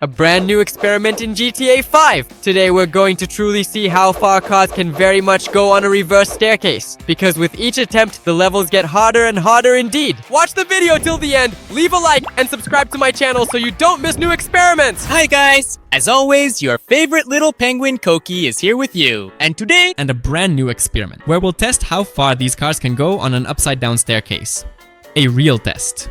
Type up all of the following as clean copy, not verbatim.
A brand new experiment in GTA 5! Today we're going to truly see how far cars can very much go on a reverse staircase. Because with each attempt, the levels get harder and harder indeed. Watch the video till the end, leave a like, and subscribe to my channel so you don't miss new experiments! Hi guys! As always, your favorite little penguin Koki is here with you. And today, a brand new experiment where we'll test how far these cars can go on an upside down staircase. A real test.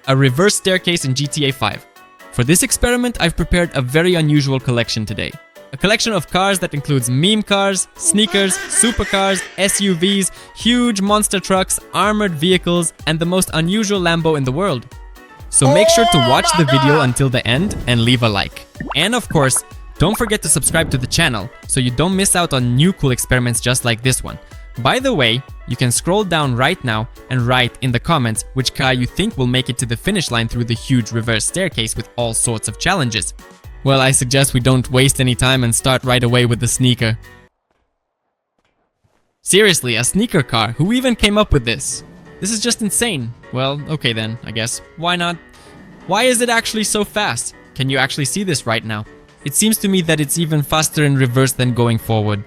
A reverse staircase in GTA 5. For this experiment, I've prepared a very unusual collection today. A collection of cars that includes meme cars, sneakers, supercars, SUVs, huge monster trucks, armored vehicles, and the most unusual Lambo in the world. So make sure to watch the video until the end and leave a like. And of course, don't forget to subscribe to the channel so you don't miss out on new cool experiments just like this one. By the way, you can scroll down right now and write in the comments which car you think will make it to the finish line through the huge reverse staircase with all sorts of challenges. Well, I suggest we don't waste any time and start right away with the sneaker. Seriously, a sneaker car? Who even came up with this? This is just insane. Well, okay then, I guess. Why not? Why is it actually so fast? Can you actually see this right now? It seems to me that it's even faster in reverse than going forward.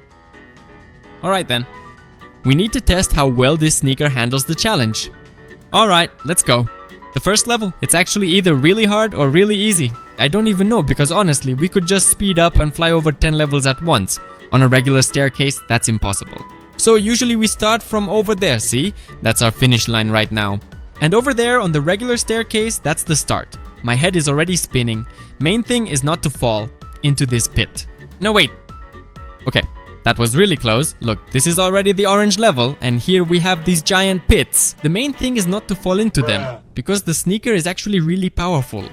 Alright then. We need to test how well this sneaker handles the challenge. Alright, let's go. The first level, it's actually either really hard or really easy. I don't even know because honestly, we could just speed up and fly over 10 levels at once. On a regular staircase, that's impossible. So usually we start from over there, see? That's our finish line right now. And over there on the regular staircase, that's the start. My head is already spinning. Main thing is not to fall into this pit. No, wait. Okay. That was really close. Look, this is already the orange level, and here we have these giant pits. The main thing is not to fall into them, because the sneaker is actually really powerful.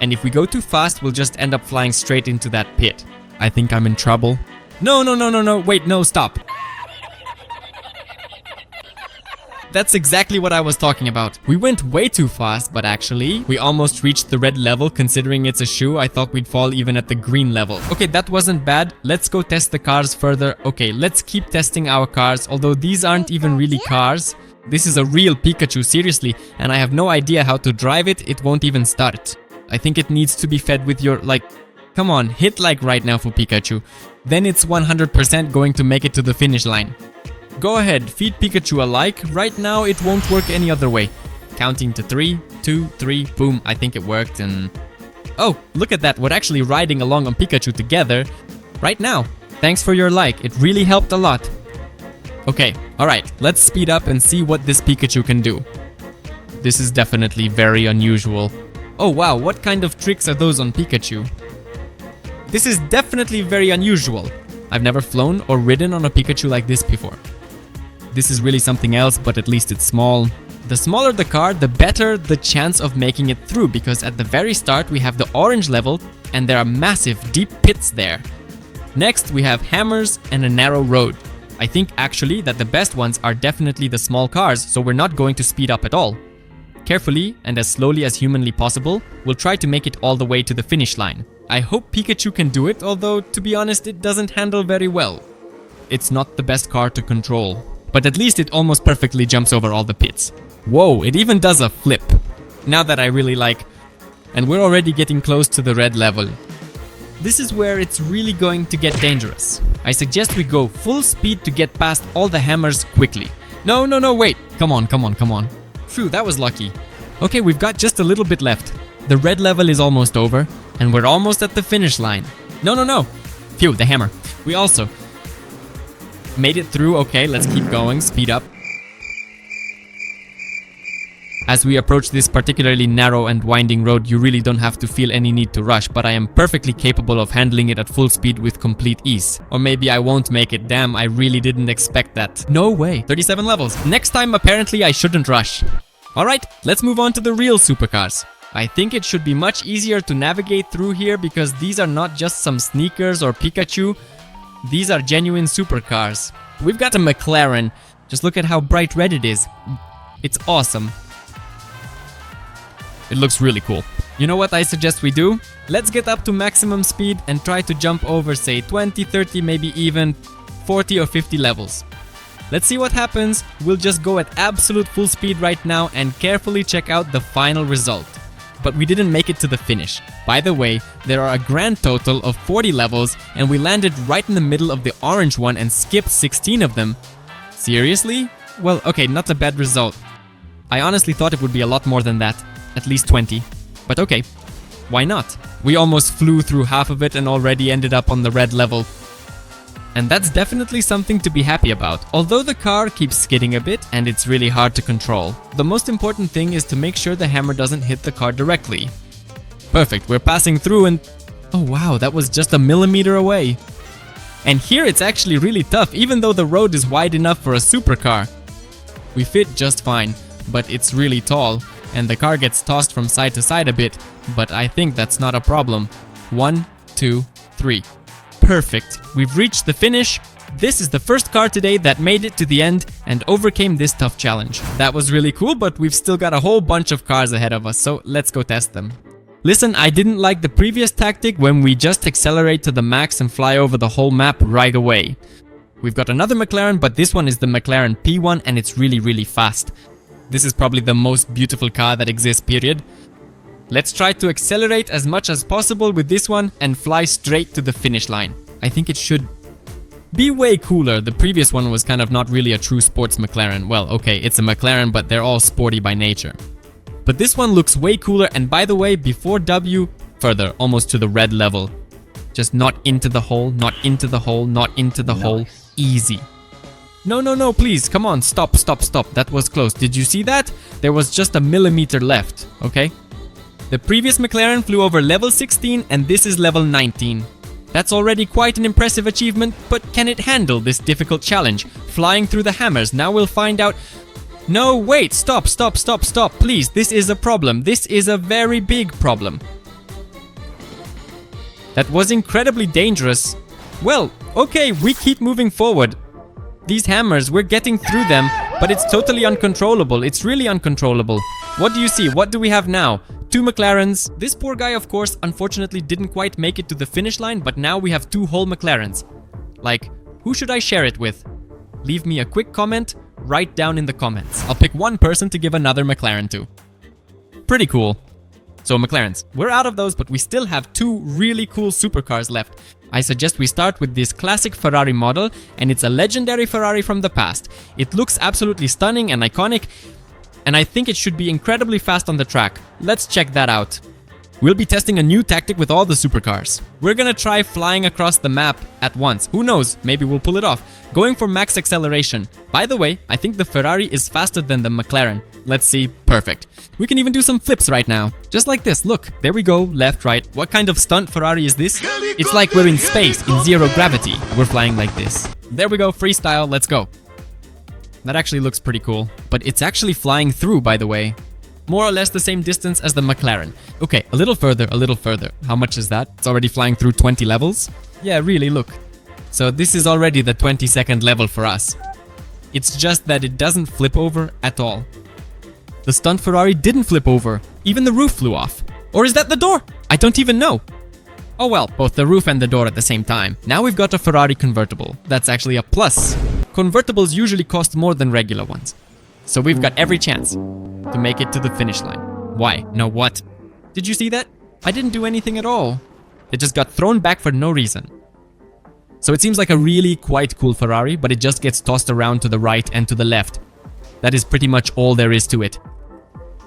And if we go too fast, we'll just end up flying straight into that pit. I think I'm in trouble. No, wait, no, stop. That's exactly what I was talking about. We went way too fast, but actually, we almost reached the red level. Considering it's a shoe, I thought we'd fall even at the green level. Okay, that wasn't bad. Let's go test the cars further. Okay, let's keep testing our cars, although these aren't even really cars. This is a real Pikachu, seriously, and I have no idea how to drive it. It won't even start. I think it needs to be fed with your, come on, hit like right now for Pikachu. Then it's 100% going to make it to the finish line. Go ahead, feed Pikachu a like. Right now, it won't work any other way. Counting to 3, 2, 3, boom, I think it worked and... Oh, look at that, we're actually riding along on Pikachu together right now. Thanks for your like, it really helped a lot. Okay, alright, let's speed up and see what this Pikachu can do. This is definitely very unusual. Oh wow, what kind of tricks are those on Pikachu? This is definitely very unusual. I've never flown or ridden on a Pikachu like this before. This is really something else, but at least it's small. The smaller the car, the better the chance of making it through, because at the very start we have the orange level and there are massive deep pits there. Next we have hammers and a narrow road. I think actually that the best ones are definitely the small cars, so we're not going to speed up at all. Carefully and as slowly as humanly possible, we'll try to make it all the way to the finish line. I hope Pikachu can do it, although to be honest it doesn't handle very well. It's not the best car to control. But at least it almost perfectly jumps over all the pits. Whoa, it even does a flip. Now that I really like. And we're already getting close to the red level. This is where it's really going to get dangerous. I suggest we go full speed to get past all the hammers quickly. No, wait. Come on. Phew, that was lucky. Okay, we've got just a little bit left. The red level is almost over, and we're almost at the finish line. No. Phew, the hammer. We also made it through. Okay, let's keep going. Speed up. As we approach this particularly narrow and winding road, you really don't have to feel any need to rush, but I am perfectly capable of handling it at full speed with complete ease. Or maybe I won't make it. Damn, I really didn't expect that. No way. 37 levels. Next time, apparently, I shouldn't rush. Alright, let's move on to the real supercars. I think it should be much easier to navigate through here because these are not just some sneakers or Pikachu. These are genuine supercars. We've got a McLaren. Just look at how bright red it is. It's awesome. It looks really cool. You know what I suggest we do? Let's get up to maximum speed and try to jump over, say 20, 30, maybe even 40 or 50 levels. Let's see what happens. We'll just go at absolute full speed right now and carefully check out the final result. But we didn't make it to the finish. By the way, there are a grand total of 40 levels, and we landed right in the middle of the orange one and skipped 16 of them. Seriously? Well, okay, not a bad result. I honestly thought it would be a lot more than that, at least 20. But okay, why not? We almost flew through half of it and already ended up on the red level. And that's definitely something to be happy about. Although the car keeps skidding a bit and it's really hard to control, the most important thing is to make sure the hammer doesn't hit the car directly. Perfect, we're passing through and... oh wow, that was just a millimeter away. And here it's actually really tough, even though the road is wide enough for a supercar. We fit just fine, but it's really tall, and the car gets tossed from side to side a bit, but I think that's not a problem. 1, 2, 3. Perfect. We've reached the finish. This is the first car today that made it to the end and overcame this tough challenge. That was really cool, but we've still got a whole bunch of cars ahead of us, so let's go test them. Listen, I didn't like the previous tactic when we just accelerate to the max and fly over the whole map right away. We've got another McLaren, but this one is the McLaren P1 and it's really fast. This is probably the most beautiful car that exists, period. Let's try to accelerate as much as possible with this one and fly straight to the finish line. I think it should be way cooler. The previous one was kind of not really a true sports McLaren. Well, okay, it's a McLaren, but they're all sporty by nature. But this one looks way cooler, and by the way, before W, further, almost to the red level. Just not into the hole, not into the hole, not into the hole. Easy. No, please, come on, stop. That was close. Did you see that? There was just a millimeter left, okay? The previous McLaren flew over level 16 and this is level 19. That's already quite an impressive achievement, but can it handle this difficult challenge? Flying through the hammers, now we'll find out. No, wait, stop, please, this is a problem. This is a very big problem. That was incredibly dangerous. Well, okay, we keep moving forward. These hammers, we're getting through them, but it's totally uncontrollable. It's really uncontrollable. What do you see? What do we have now? 2 McLarens. This poor guy, of course, unfortunately didn't quite make it to the finish line, but now we have 2 whole McLarens. Like, who should I share it with? Leave me a quick comment right down in the comments. I'll pick one person to give another McLaren to. Pretty cool. So McLarens, we're out of those, but we still have 2 really cool supercars left. I suggest we start with this classic Ferrari model, and it's a legendary Ferrari from the past. It looks absolutely stunning and iconic, and I think it should be incredibly fast on the track. Let's check that out. We'll be testing a new tactic with all the supercars. We're gonna try flying across the map at once. Who knows, maybe we'll pull it off. Going for max acceleration. By the way, I think the Ferrari is faster than the McLaren. Let's see, perfect. We can even do some flips right now. Just like this, look, there we go, left, right. What kind of stunt Ferrari is this? It's like we're in space, in zero gravity. We're flying like this. There we go, freestyle, let's go. That actually looks pretty cool. But it's actually flying through, by the way. More or less the same distance as the McLaren. Okay, a little further, a little further. How much is that? It's already flying through 20 levels? Yeah, really, look. So this is already the 22nd level for us. It's just that it doesn't flip over at all. The stunt Ferrari didn't flip over. Even the roof flew off. Or is that the door? I don't even know. Oh well, both the roof and the door at the same time. Now we've got a Ferrari convertible. That's actually a plus. Convertibles usually cost more than regular ones. So we've got every chance to make it to the finish line. Why? No, what? Did you see that? I didn't do anything at all. It just got thrown back for no reason. So it seems like a really quite cool Ferrari, but it just gets tossed around to the right and to the left. That is pretty much all there is to it.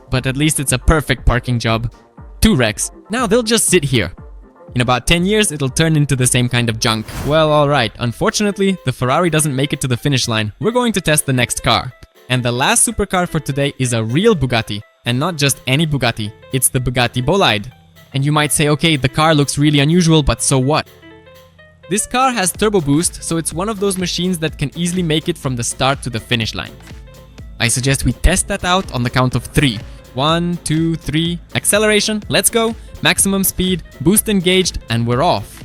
But at least it's a perfect parking job. 2 wrecks. Now they'll just sit here. In about 10 years, it'll turn into the same kind of junk. Well, alright. Unfortunately, the Ferrari doesn't make it to the finish line. We're going to test the next car. And the last supercar for today is a real Bugatti. And not just any Bugatti. It's the Bugatti Bolide. And you might say, okay, the car looks really unusual, but so what? This car has turbo boost, so it's one of those machines that can easily make it from the start to the finish line. I suggest we test that out on the count of 3. 1, 2, 3. Acceleration, let's go. Maximum speed, boost engaged, and we're off.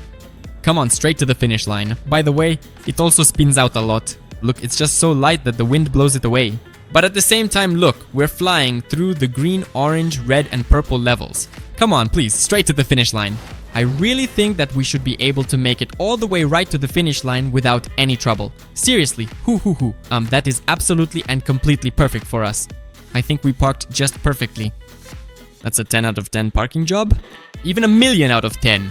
Come on, straight to the finish line. By the way, it also spins out a lot. Look, it's just so light that the wind blows it away. But at the same time, look, we're flying through the green, orange, red, and purple levels. Come on, please, straight to the finish line. I really think that we should be able to make it all the way right to the finish line without any trouble. Seriously, that is absolutely and completely perfect for us. I think we parked just perfectly. That's a 10 out of 10 parking job. Even a million out of 10.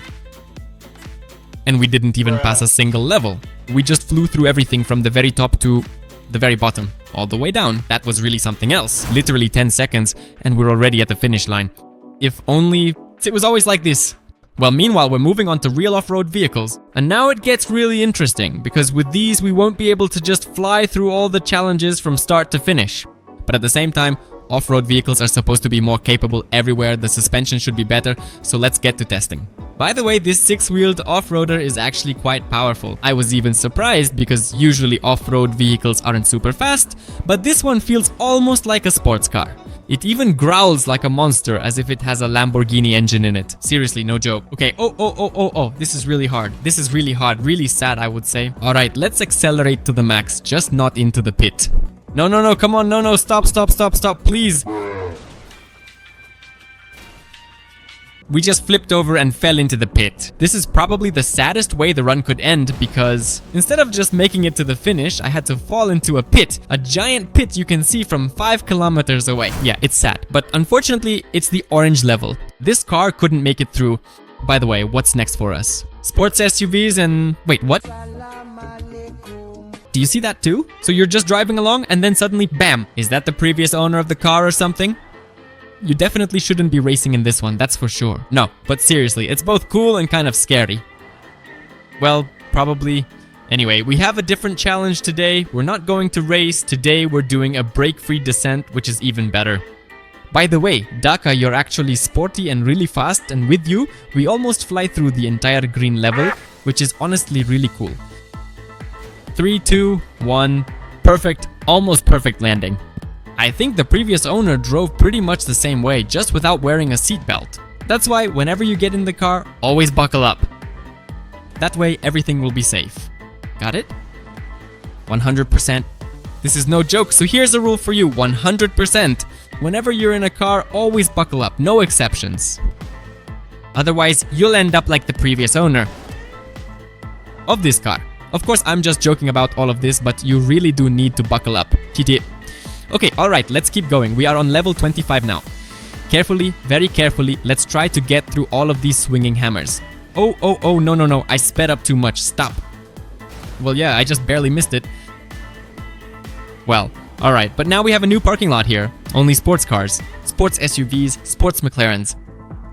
And we didn't even pass a single level. We just flew through everything from the very top to the very bottom, all the way down. That was really something else. Literally 10 seconds, and we're already at the finish line. If only it was always like this. Well, meanwhile, we're moving on to real off-road vehicles. And now it gets really interesting, because with these, we won't be able to just fly through all the challenges from start to finish. But at the same time, off-road vehicles are supposed to be more capable everywhere, the suspension should be better, so let's get to testing. By the way, this 6-wheeled off-roader is actually quite powerful. I was even surprised because usually off-road vehicles aren't super fast, but this one feels almost like a sports car. It even growls like a monster as if it has a Lamborghini engine in it. Seriously, no joke. Okay, oh, this is really hard. This is really hard, really sad, I would say. Alright, let's accelerate to the max, just not into the pit. No, come on, no, stop, please. We just flipped over and fell into the pit. This is probably the saddest way the run could end because instead of just making it to the finish, I had to fall into a pit. A giant pit you can see from 5 kilometers away. Yeah, it's sad, but unfortunately, it's the orange level. This car couldn't make it through. By the way, what's next for us? Sports SUVs and... Wait, what? Do you see that too? So you're just driving along and then suddenly, bam! Is that the previous owner of the car or something? You definitely shouldn't be racing in this one, that's for sure. No, but seriously, it's both cool and kind of scary. Well, probably. Anyway, we have a different challenge today. We're not going to race. Today we're doing a brake-free descent, which is even better. By the way, Daka, you're actually sporty and really fast, and with you, we almost fly through the entire green level, which is honestly really cool. 3, 2, 1, perfect, almost perfect landing. I think the previous owner drove pretty much the same way, just without wearing a seatbelt. That's why whenever you get in the car, always buckle up. That way everything will be safe. Got it? 100%. This is no joke, so here's a rule for you, 100%. Whenever you're in a car, always buckle up, no exceptions. Otherwise, you'll end up like the previous owner of this car. Of course, I'm just joking about all of this, but you really do need to buckle up. TT. Okay, alright, let's keep going. We are on level 25 now. Carefully, very carefully, let's try to get through all of these swinging hammers. Oh, no, I sped up too much, stop. Well, yeah, I just barely missed it. Well, alright, but now we have a new parking lot here. Only sports cars, sports SUVs, sports McLarens.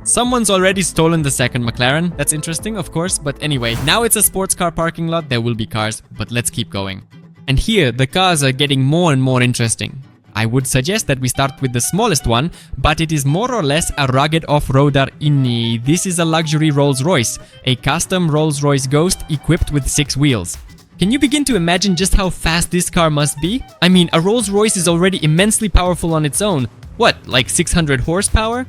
Someone's already stolen the second McLaren. That's interesting, of course, but anyway, now it's a sports car parking lot. There will be cars, but let's keep going. And here, the cars are getting more and more interesting. I would suggest that we start with the smallest one, but it is more or less a rugged off-roader inni. This is a luxury Rolls-Royce, a custom Rolls-Royce Ghost equipped with 6 wheels. Can you begin to imagine just how fast this car must be? I mean, a Rolls-Royce is already immensely powerful on its own. What, like 600 horsepower?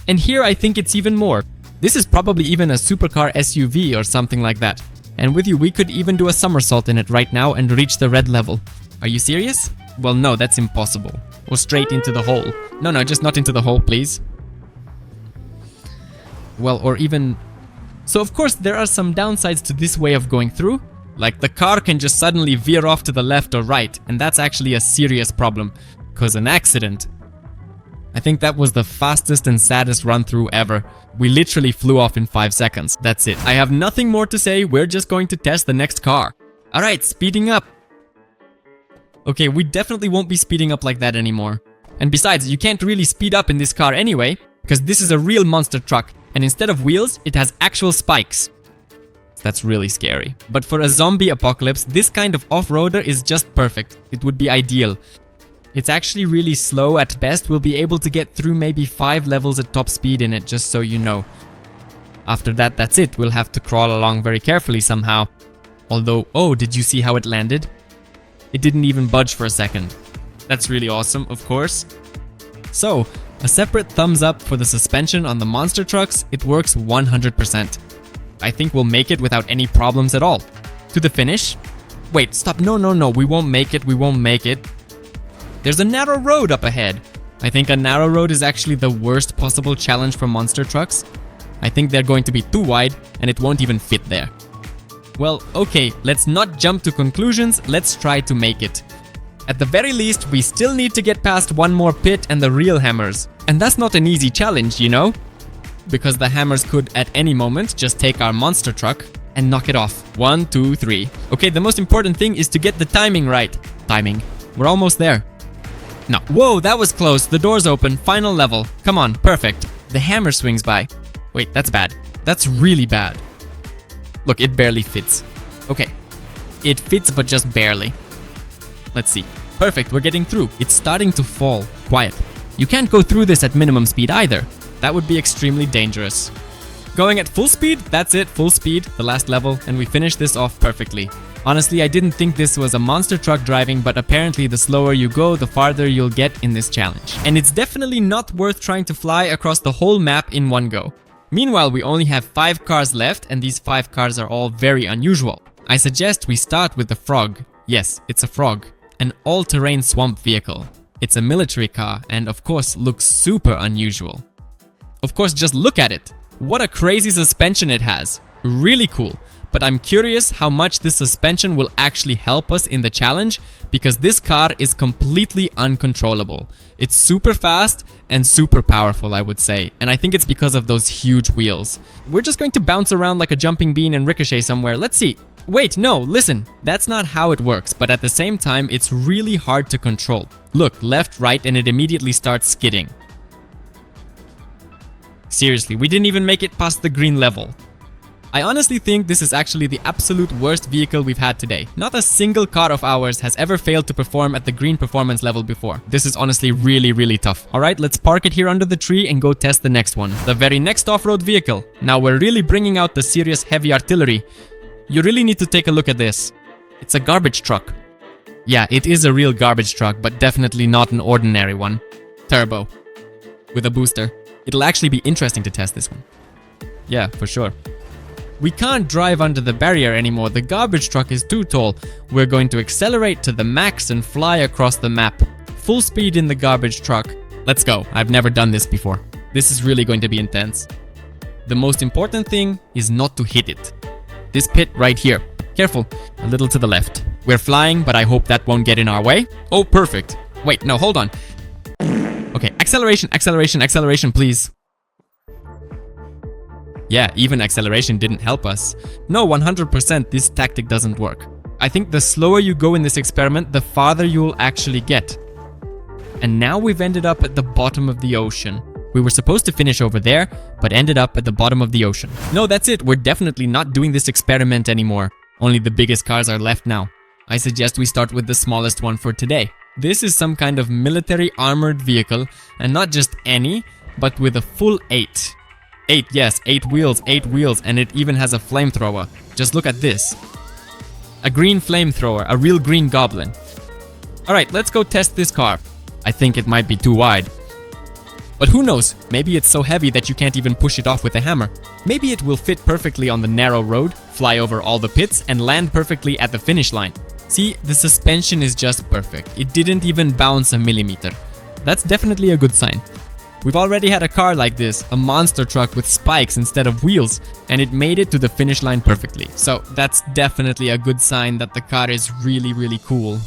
And here I think it's even more. This is probably even a supercar SUV or something like that. And with you, we could even do a somersault in it right now and reach the red level. Are you serious? Well, no, that's impossible. Or straight into the hole. No, just not into the hole, please. Well, or even... So of course, there are some downsides to this way of going through. Like, the car can just suddenly veer off to the left or right, and that's actually a serious problem. Cause an accident. I think that was the fastest and saddest run-through ever. We literally flew off in 5 seconds. That's it. I have nothing more to say. We're just going to test the next car. Alright, speeding up. Okay, we definitely won't be speeding up like that anymore. And besides, you can't really speed up in this car anyway, because this is a real monster truck, and instead of wheels, it has actual spikes. That's really scary. But for a zombie apocalypse, this kind of off-roader is just perfect. It would be ideal. It's actually really slow at best. We'll be able to get through maybe 5 levels at top speed in it, just so you know. After that, that's it. We'll have to crawl along very carefully somehow. Although, oh, did you see how it landed? It didn't even budge for a second. That's really awesome, of course. So, a separate thumbs up for the suspension on the monster trucks. It works 100%. I think we'll make it without any problems at all. To the finish. Wait, stop. No. We won't make it. There's a narrow road up ahead. I think a narrow road is actually the worst possible challenge for monster trucks. I think they're going to be too wide and it won't even fit there. Well, okay, let's not jump to conclusions, let's try to make it. At the very least, we still need to get past one more pit and the real hammers. And that's not an easy challenge, you know? Because the hammers could at any moment just take our monster truck and knock it off. 1, 2, 3. Okay, the most important thing is to get the timing right. Timing. We're almost there. No. Whoa, that was close. The door's open. Final level. Come on, perfect. The hammer swings by. Wait, that's bad. That's really bad. Look, it barely fits. Okay. It fits, but just barely. Let's see. Perfect, we're getting through. It's starting to fall. Quiet. You can't go through this at minimum speed either. That would be extremely dangerous. Going at full speed, that's it, full speed, the last level, and we finish this off perfectly. Honestly, I didn't think this was a monster truck driving, but apparently the slower you go, the farther you'll get in this challenge. And it's definitely not worth trying to fly across the whole map in one go. Meanwhile, we only have 5 cars left, and these 5 cars are all very unusual. I suggest we start with the Frog. Yes, it's a Frog. An all-terrain swamp vehicle. It's a military car, and of course looks super unusual. Of course, just look at it. What a crazy suspension it has. Really cool. But I'm curious how much this suspension will actually help us in the challenge, because this car is completely uncontrollable. It's super fast and super powerful, I would say, and I think it's because of those huge wheels. We're just going to bounce around like a jumping bean and ricochet somewhere. Let's see. Wait, no, listen. That's not how it works, but at the same time, it's really hard to control. Look, left, right, and it immediately starts skidding. Seriously, we didn't even make it past the green level. I honestly think this is actually the absolute worst vehicle we've had today. Not a single car of ours has ever failed to perform at the green performance level before. This is honestly really tough. Alright, let's park it here under the tree and go test the next one. The very next off-road vehicle. Now we're really bringing out the serious heavy artillery. You really need to take a look at this. It's a garbage truck. Yeah, it is a real garbage truck, but definitely not an ordinary one. Turbo. With a booster. It'll actually be interesting to test this one. Yeah, for sure. We can't drive under the barrier anymore, the garbage truck is too tall. We're going to accelerate to the max and fly across the map. Full speed in the garbage truck. Let's go, I've never done this before. This is really going to be intense. The most important thing is not to hit it. This pit right here. Careful, a little to the left. We're flying, but I hope that won't get in our way. Oh, perfect. Wait, no, hold on. Okay, acceleration, acceleration, acceleration, please. Yeah, even acceleration didn't help us. No, 100% this tactic doesn't work. I think the slower you go in this experiment, the farther you'll actually get. And now we've ended up at the bottom of the ocean. We were supposed to finish over there, but ended up at the bottom of the ocean. No, that's it. We're definitely not doing this experiment anymore. Only the biggest cars are left now. I suggest we start with the smallest one for today. This is some kind of military armored vehicle, and not just any, but with a full 8. 8, yes, 8 wheels, and it even has a flamethrower. Just look at this. A green flamethrower, a real green goblin. Alright, let's go test this car. I think it might be too wide. But who knows, maybe it's so heavy that you can't even push it off with a hammer. Maybe it will fit perfectly on the narrow road, fly over all the pits, and land perfectly at the finish line. See, the suspension is just perfect. It didn't even bounce a millimeter. That's definitely a good sign. We've already had a car like this, a monster truck with spikes instead of wheels, and it made it to the finish line perfectly. So that's definitely a good sign that the car is really cool.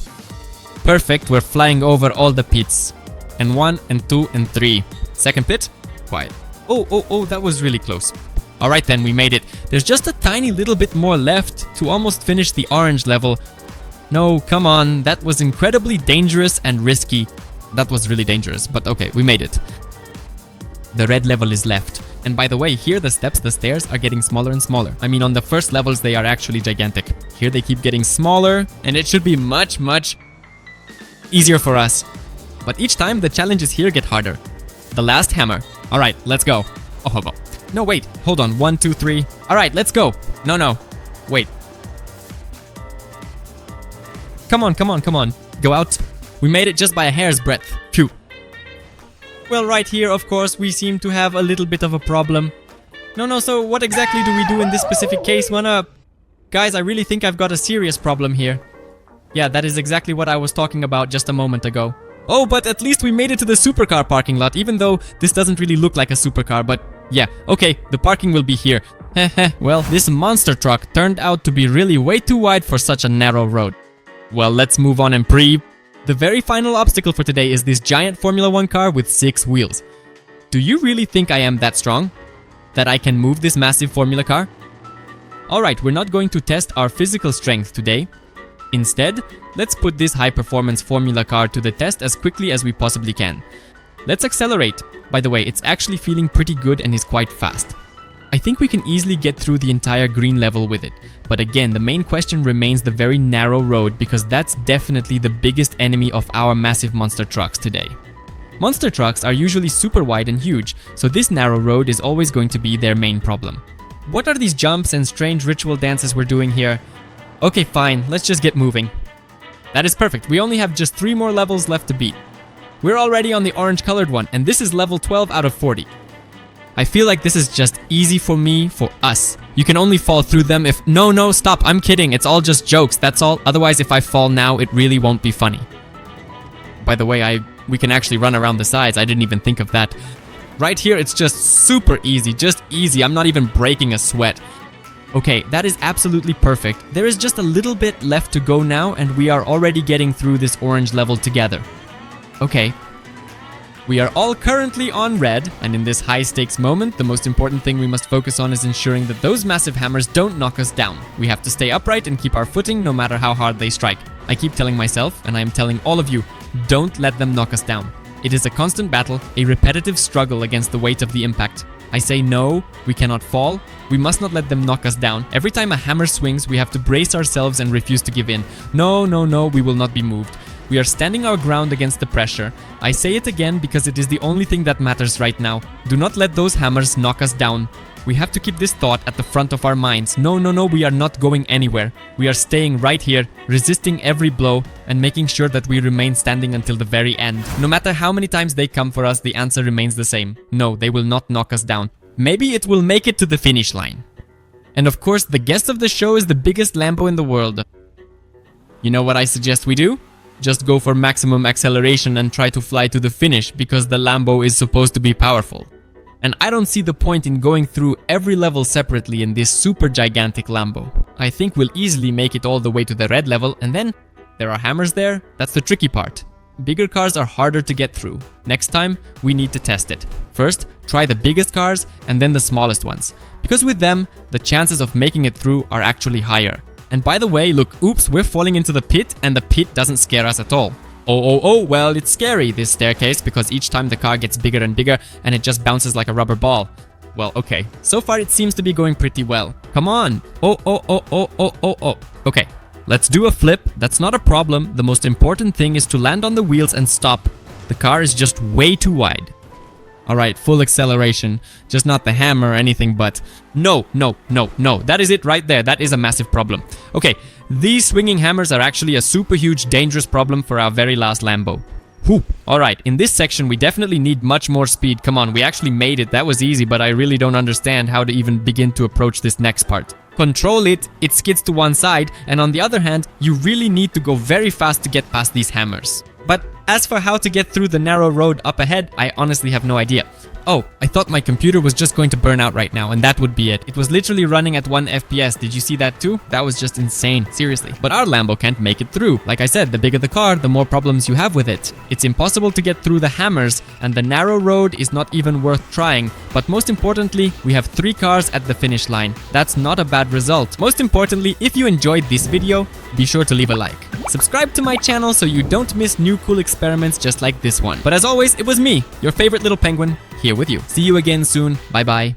Perfect, we're flying over all the pits. And 1, and 2, and 3. Second pit, quiet. Oh, that was really close. Alright then, we made it. There's just a tiny little bit more left to almost finish the orange level. No, come on, that was incredibly dangerous and risky. That was really dangerous, but okay, we made it. The red level is left. And by the way, here the stairs are getting smaller and smaller. I mean, on the first levels, they are actually gigantic. Here they keep getting smaller, and it should be much easier for us. But each time, the challenges here get harder. The last hammer. Alright, let's go. Oh. No, wait, hold on. 1, 2, 3. Alright, let's go. No. Wait. Come on. Go out. We made it just by a hair's breadth. Phew. Well, right here, of course, we seem to have a little bit of a problem. No, so what exactly do we do in this specific case? Guys, I really think I've got a serious problem here. Yeah, that is exactly what I was talking about just a moment ago. Oh, but at least we made it to the supercar parking lot, even though this doesn't really look like a supercar, but yeah, okay, the parking will be here. Well, this monster truck turned out to be really way too wide for such a narrow road. Well, let's move on and The very final obstacle for today is this giant Formula 1 car with 6 wheels. Do you really think I am that strong? That I can move this massive formula car? Alright, we're not going to test our physical strength today. Instead, let's put this high-performance formula car to the test as quickly as we possibly can. Let's accelerate. By the way, it's actually feeling pretty good and is quite fast. I think we can easily get through the entire green level with it. But again, the main question remains the very narrow road, because that's definitely the biggest enemy of our massive monster trucks today. Monster trucks are usually super wide and huge, so this narrow road is always going to be their main problem. What are these jumps and strange ritual dances we're doing here? Okay, fine, let's just get moving. That is perfect, we only have just 3 more levels left to beat. We're already on the orange colored one, and this is level 12 out of 40. I feel like this is just easy for me, for us. You can only fall through them if... No, stop, I'm kidding, it's all just jokes, that's all. Otherwise, if I fall now, it really won't be funny. By the way, we can actually run around the sides, I didn't even think of that. Right here, it's just super easy, just easy, I'm not even breaking a sweat. Okay, that is absolutely perfect. There is just a little bit left to go now, and we are already getting through this orange level together. Okay. We are all currently on red, and in this high-stakes moment, the most important thing we must focus on is ensuring that those massive hammers don't knock us down. We have to stay upright and keep our footing no matter how hard they strike. I keep telling myself, and I am telling all of you, don't let them knock us down. It is a constant battle, a repetitive struggle against the weight of the impact. I say no, we cannot fall, we must not let them knock us down. Every time a hammer swings, we have to brace ourselves and refuse to give in. No, we will not be moved. We are standing our ground against the pressure. I say it again because it is the only thing that matters right now. Do not let those hammers knock us down. We have to keep this thought at the front of our minds. No, we are not going anywhere. We are staying right here, resisting every blow, and making sure that we remain standing until the very end. No matter how many times they come for us, the answer remains the same. No, they will not knock us down. Maybe it will make it to the finish line. And of course, the guest of the show is the biggest Lambo in the world. You know what I suggest we do? Just go for maximum acceleration and try to fly to the finish, because the Lambo is supposed to be powerful. And I don't see the point in going through every level separately in this super gigantic Lambo. I think we'll easily make it all the way to the red level, and then there are hammers there. That's the tricky part. Bigger cars are harder to get through. Next time, we need to test it. First, try the biggest cars and then the smallest ones, because with them, the chances of making it through are actually higher. And by the way, look, oops, we're falling into the pit, and the pit doesn't scare us at all. Oh, well, it's scary, this staircase, because each time the car gets bigger and bigger, and it just bounces like a rubber ball. Well, okay. So far, it seems to be going pretty well. Come on. Oh. Okay, let's do a flip. That's not a problem. The most important thing is to land on the wheels and stop. The car is just way too wide. Alright, full acceleration. Just not the hammer or anything, but... No. That is it right there. That is a massive problem. Okay, these swinging hammers are actually a super huge, dangerous problem for our very last Lambo. Whew. Alright, in this section, we definitely need much more speed. Come on, we actually made it. That was easy, but I really don't understand how to even begin to approach this next part. Control it skids to one side, and on the other hand, you really need to go very fast to get past these hammers. But as for how to get through the narrow road up ahead, I honestly have no idea. Oh, I thought my computer was just going to burn out right now, and that would be it. It was literally running at 1 FPS. Did you see that too? That was just insane, seriously. But our Lambo can't make it through. Like I said, the bigger the car, the more problems you have with it. It's impossible to get through the hammers, and the narrow road is not even worth trying. But most importantly, we have 3 cars at the finish line. That's not a bad result. Most importantly, if you enjoyed this video, be sure to leave a like. Subscribe to my channel so you don't miss new cool experiments just like this one. But as always, it was me, your favorite little penguin, here with you. See you again soon. Bye bye.